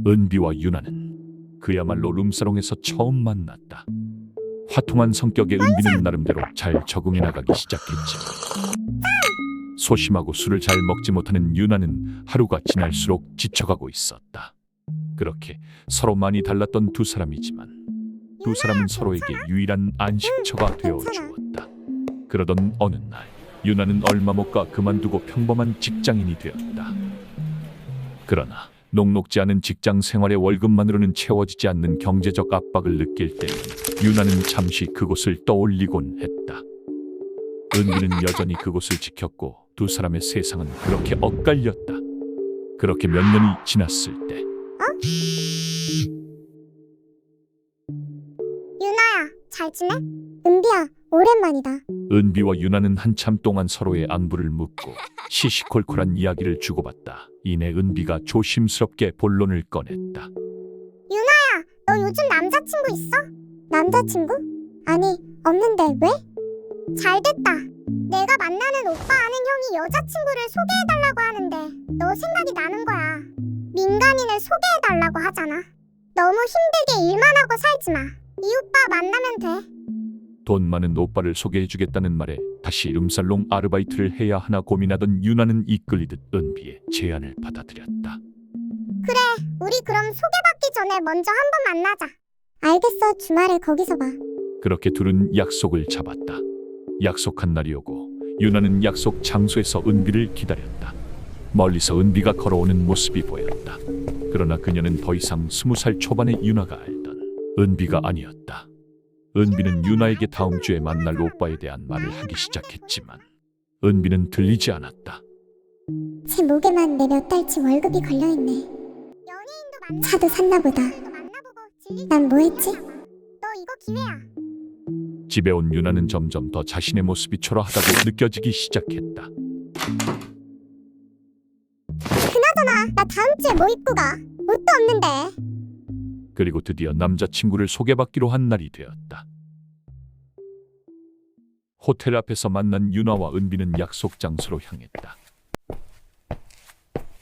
은비와 유나는 그야말로 룸사롱에서 처음 만났다. 화통한 성격의 은비는 나름대로 잘 적응해 나가기 시작했지만 소심하고 술을 잘 먹지 못하는 유나는 하루가 지날수록 지쳐가고 있었다. 그렇게 서로 많이 달랐던 두 사람이지만 두 사람은 서로에게 유일한 안식처가 되어주었다. 그러던 어느 날 유나는 얼마 못 가 그만두고 평범한 직장인이 되었다. 그러나 녹록지 않은 직장 생활의 월급만으로는 채워지지 않는 경제적 압박을 느낄 때 유나는 잠시 그곳을 떠올리곤 했다. 은비는 여전히 그곳을 지켰고 두 사람의 세상은 그렇게 엇갈렸다. 그렇게 몇 년이 지났을 때 유나야, 잘 지내? 은비야, 오랜만이다. 은비와 유나는 한참 동안 서로의 안부를 묻고 시시콜콜한 이야기를 주고받다. 이내 은비가 조심스럽게 본론을 꺼냈다. 유나야, 너 요즘 남자친구 있어? 남자친구? 아니, 없는데 왜? 잘됐다. 내가 만나는 오빠 아는 형이 여자친구를 소개해달라고 하는데 너 생각이 나는 거야. 민간인을 소개해달라고 하잖아. 너무 힘들게 일만 하고 살지 마. 이 오빠 만나면 돼. 돈 많은 오빠를 소개해주겠다는 말에 다시 룸살롱 아르바이트를 해야 하나 고민하던 유나는 이끌리듯 은비의 제안을 받아들였다. 그래, 우리 그럼 소개받기 전에 먼저 한번 만나자. 알겠어, 주말에 거기서 봐. 그렇게 둘은 약속을 잡았다. 약속한 날이 오고 유나는 약속 장소에서 은비를 기다렸다. 멀리서 은비가 걸어오는 모습이 보였다. 그러나 그녀는 더 이상 20살 초반의 유나가 알던 은비가 아니었다. 은비는 유나에게 다음 주에 만날 오빠에 대한 말을 하기 시작했지만 은비는 들리지 않았다. 제 목에만 내 몇 달치 월급이 걸려있네. 차도 샀나 보다. 난 뭐 했지? 너 이거 기회야. 집에 온 유나는 점점 더 자신의 모습이 초라하다고 느껴지기 시작했다. 그나저나 나 다음 주에 뭐 입고 가? 옷도 없는데. 그리고 드디어 남자친구를 소개받기로 한 날이 되었다. 호텔 앞에서 만난 유나와 은비는 약속 장소로 향했다.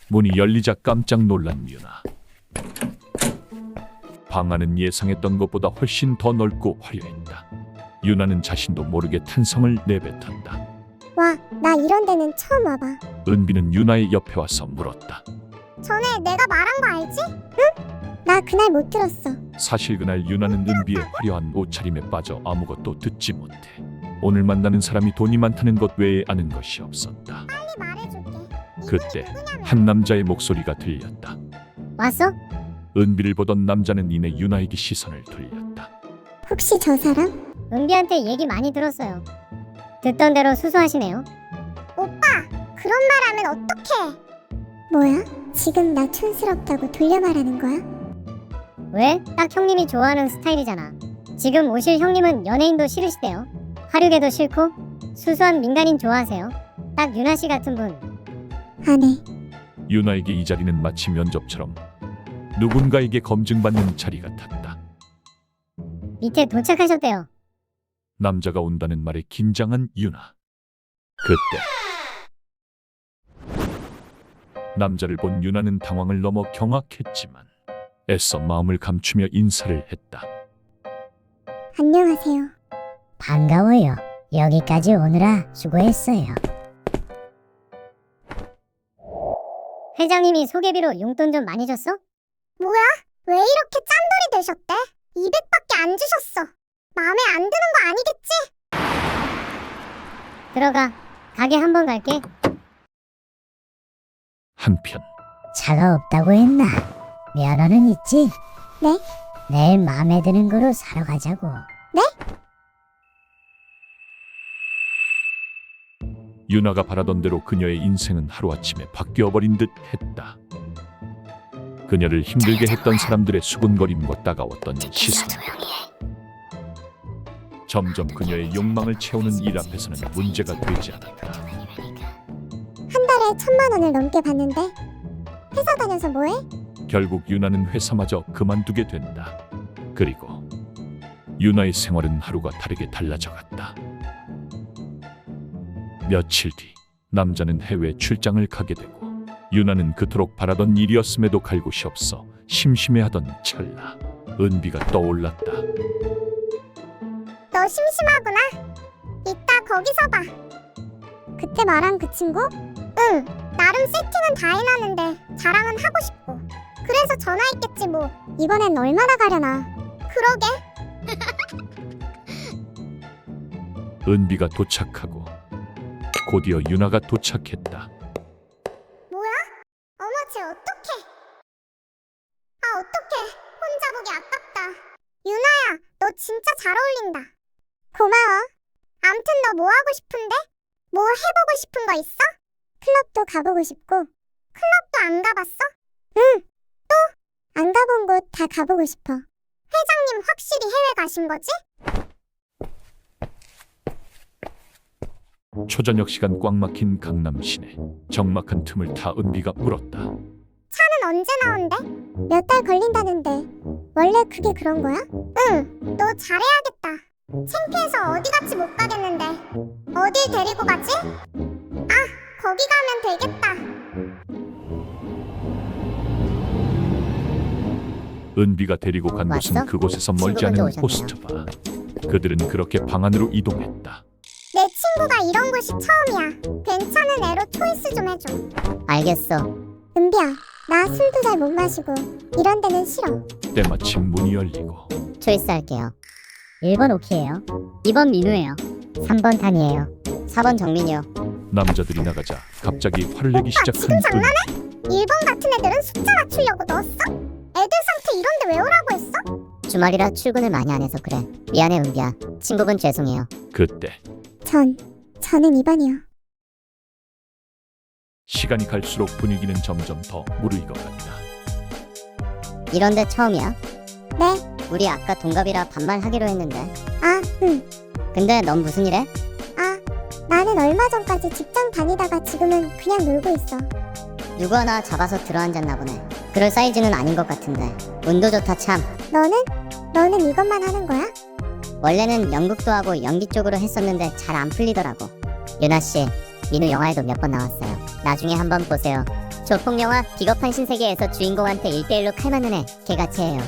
문이 열리자 깜짝 놀란 유나. 방 안은 예상했던 것보다 훨씬 더 넓고 화려했다. 유나는 자신도 모르게 탄성을 내뱉었다. 와, 나 이런 데는 처음 와봐. 은비는 유나의 옆에 와서 물었다. 전에 내가 말한 거 알지? 응? 나 그날 못 들었어. 사실 그날 유나는 은비의 화려한 옷차림에 빠져 아무것도 듣지 못해 오늘 만나는 사람이 돈이 많다는 것 외에 아는 것이 없었다. 빨리 말해줄게. 그때 한 남자의 목소리가 들렸다. 왔어? 은비를 보던 남자는 이내 유나에게 시선을 돌렸다. 혹시 저 사람? 은비한테 얘기 많이 들었어요. 듣던 대로 수수하시네요. 오빠, 그런 말 하면 어떡해? 뭐야? 지금 나 촌스럽다고 돌려 말하는 거야? 왜? 딱 형님이 좋아하는 스타일이잖아. 지금 오실 형님은 연예인도 싫으시대요. 화류계도 싫고 수수한 민간인 좋아하세요. 딱 유나씨 같은 분. 안 해. 유나에게 이 자리는 마치 면접처럼 누군가에게 검증받는 자리 같았다. 밑에 도착하셨대요. 남자가 온다는 말에 긴장한 유나. 그때 남자를 본 유나는 당황을 넘어 경악했지만 애써 마음을 감추며 인사를 했다. 안녕하세요. 반가워요. 여기까지 오느라 수고했어요. 회장님이 소개비로 용돈 좀 많이 줬어? 뭐야? 왜 이렇게 짠돌이 되셨대? 200밖에 안 주셨어. 마음에 안 드는 거 아니겠지? 들어가. 가게 한번 갈게. 한편 차가 없다고 했나? 면허는 있지? 네? 내일 마음에 드는 거로 사러 가자고. 유나가 바라던 대로 그녀의 인생은 하루아침에 바뀌어버린 듯 했다. 그녀를 힘들게 했던 사람들의 수군거림과 따가웠던 시선, 점점 그녀의 욕망을 채우는 일 앞에서는 문제가 되지 않았다. 한 달에 1,000만 원을 넘게 받는데 회사 다녀서 뭐해? 결국 유나는 회사마저 그만두게 된다. 그리고 유나의 생활은 하루가 다르게 달라져갔다. 며칠 뒤 남자는 해외 출장을 가게 되고 유나는 그토록 바라던 일이었음에도 갈 곳이 없어 심심해하던 찰나 은비가 떠올랐다. 너 심심하구나. 이따 거기서 봐. 그때 말한 그 친구? 응. 나름 세팅은 다 해놨는데 자랑은 하고 싶고. 그래서 전화했겠지 뭐. 이번엔 얼마나 가려나. 그러게. 은비가 도착하고 곧이어 유나가 도착했다. 뭐야? 어머 쟤 어떡해. 아 어떡해. 혼자 보기 아깝다. 유나야 너 진짜 잘 어울린다. 고마워. 암튼 너 뭐 하고 싶은데? 뭐 해보고 싶은 거 있어? 클럽도 가보고 싶고. 클럽도 안 가봤어? 응. 또? 안 가본 곳 다 가보고 싶어. 회장님 확실히 해외 가신 거지? 초저녁 시간 꽉 막힌 강남 시내. 적막한 틈을 타 은비가 물었다. 차는 언제 나온대? 몇 달 걸린다는데. 원래 그게 그런 거야? 응. 너 잘해야겠다. 창피해서 어디 같이 못 가겠는데. 어딜 데리고 가지? 아, 거기 가면 되겠다. 은비가 데리고 간 곳은 왔어? 그곳에서 멀지 친구분도 않은 오셨네요. 호스트바. 그들은 그렇게 방 안으로 이동했다. 내 친구가 이런 곳이 처음이야. 괜찮은 애로 초이스 좀 해줘. 알겠어. 은비야, 나 술도 잘 못 마시고 이런 데는 싫어. 때마침 문이 열리고 초이스 할게요. 1번 오키예요. 2번 민우예요. 3번 탄이에요. 4번 정민이요. 남자들이 나가자 갑자기 화를 내기 오빠 시작한 지금 장난해? 은비. 1번 같은 애들은 숫자 맞추려고 넣었어? 애들 상태 이런데 왜 오라고 했어? 주말이라 출근을 많이 안 해서 그래. 미안해 은비야. 친구분 죄송해요. 그때 저는 2번이요. 시간이 갈수록 분위기는 점점 더 무르익어간다. 이런데 처음이야? 네. 우리 아까 동갑이라 반말하기로 했는데. 아, 근데 넌 무슨 일 해? 아, 나는 얼마 전까지 직장 다니다가 지금은 그냥 놀고 있어. 누구 하나 잡아서 들어앉았나 보네. 그럴 사이즈는 아닌 것 같은데. 운도 좋다 참. 너는 이것만 하는 거야? 원래는 연극도 하고 연기 쪽으로 했었는데 잘 안 풀리더라고. 유나씨, 민우 영화에도 몇 번 나왔어요. 나중에 한번 보세요. 조폭영화 비겁한 신세계에서 주인공한테 1대1로 칼 맞는 애 개같이 해요.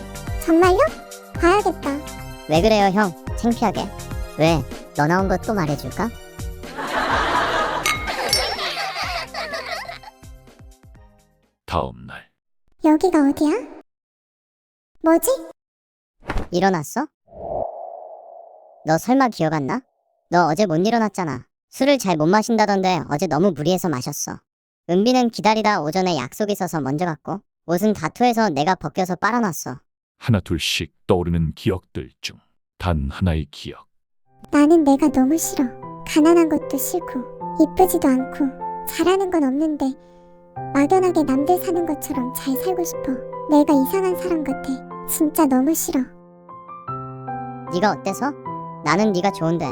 정말요? 봐야겠다. 왜 그래요 형? 창피하게. 왜? 너 나온 거 또 말해줄까? 다음 날 여기가 어디야? 뭐지? 일어났어? 너 설마 기억 안 나? 너 어제 못 일어났잖아. 술을 잘 못 마신다던데 어제 너무 무리해서 마셨어. 은비는 기다리다 오전에 약속 있어서 먼저 갔고 옷은 다 토해서 내가 벗겨서 빨아놨어. 하나 둘씩 떠오르는 기억들 중 단 하나의 기억. 나는 내가 너무 싫어. 가난한 것도 싫고 이쁘지도 않고 잘하는 건 없는데 막연하게 남들 사는 것처럼 잘 살고 싶어. 내가 이상한 사람 같아. 진짜 너무 싫어. 네가 어때서? 나는 네가 좋은데.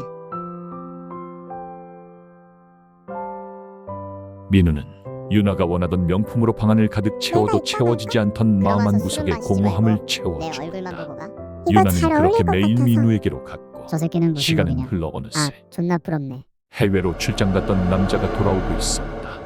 민우는 유나가 원하던 명품으로 방안을 가득 채워도 내가 채워지지 않던 마음 들어가서 한구석에 술은 마시지 공허함을 말고 내 얼굴만 채워준다. 보고 가. 이거 유나는 잘 어울릴 그렇게 것 매일 같아서. 민우에게로 갔고 저 새끼는 무슨 시간은 놈이냐? 흘러 어느새 아 존나 부럽네. 해외로 출장 갔던 남자가 돌아오고 있었다.